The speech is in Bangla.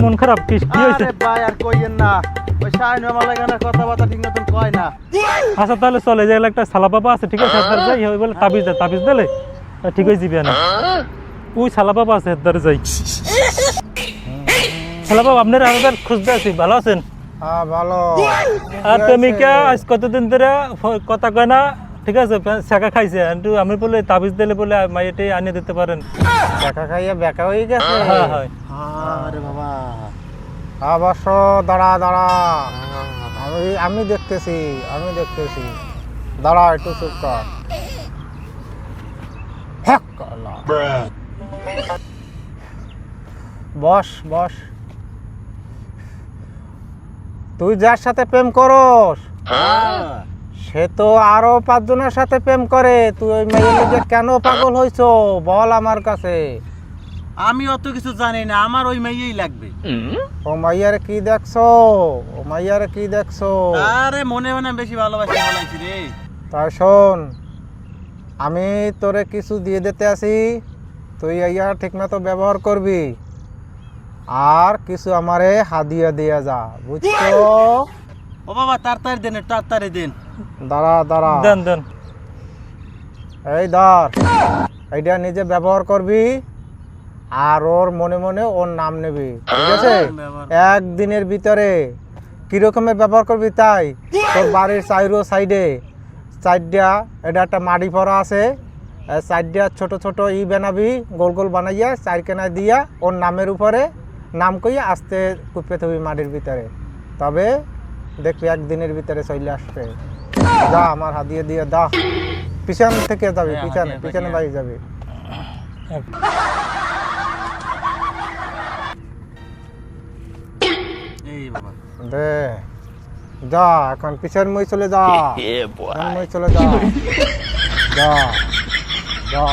মন খারাপ কি হয়েছে? আরে ভাই আর কইয়েন না, ওই শাইন আমার লাগে না, কথাবার্তা ঠিক মতন কয় না। আচ্ছা তাহলে চলে যাই, একটা সালা বাবা আছে, ঠিক আছে, হাতদার যাই ওই বলে তাবিজ দিলে ঠিক হয়ে যাবে না। ওই সালা বাবা আছে, হাতদার যাই। সালা বাবা আপনার আমাদের খুঁজতে আছি, ভালো আছেন? হ্যাঁ ভালো। আর প্রেমিকা আজ কতদিন ধরে কথা কয় না, ঠিক আছে, শাখা খাইছে, কিন্তু আমি বলে তাবিজ দিলে বলে মাইয়াটাই আনিয়ে দিতে পারেন। দেখা খাইয়া বেকা হয়ে গেছে। হ্যাঁ হয়। আরে বাবা, অবশ্য দাঁড়া দাঁড়া, আমি দেখতেছি দাঁড়া, একটু চুপ কর। হ্যাক কলা। বস বস, তুই যার সাথে প্রেম করস সে তো আরো 5 জনের সাথে প্রেম করে, তুই ওই মেয়ের লিগে কেন পাগল হইছো বল আমার কাছে। আমি অত কিছু জানি না, আমার ওই মেয়েই লাগবে। ও মাইয়ারে কি দেখছো? আরে মনে মনে বেশি ভালোবাসি বলাইছি রে। তাই শোন, আমি তোরে কিছু দিয়ে দিতে আসি, তুই ইয়া ঠিক মতো ব্যবহার করবি, আর কিছু আমারে হাদিয়া দিয়ে যা, বুঝছো? ও বাবা তাড়াতাড়ি দেন। দাঁড়া দেন এই ধর, এইটা নিজে ব্যবহার করবি, আর ওর মনে মনে ওর নাম নেবি, ঠিক আছে? একদিনের ভিতরে কিরকমের ব্যবহার করবি তাই, তোর বাড়ির সাইডে এটা একটা মাটি পড়া আছে, সাইডটা ছোট ছোট বানাবি, গোল গোল বানাইয়া চারখানা দিয়া ওর নামের উপরে নাম কইয়া আস্তে কুপে থবি মাটির ভিতরে, তবে দেখবি একদিনের ভিতরে চলে আসবে। যা, আমার হাদিয়ে দিয়ে দা, পিছন থেকে যাবি, পিছনে বাড়ি যাবি। এই বাবা দে, যা এখন পিছন মই চলে যা, যা যা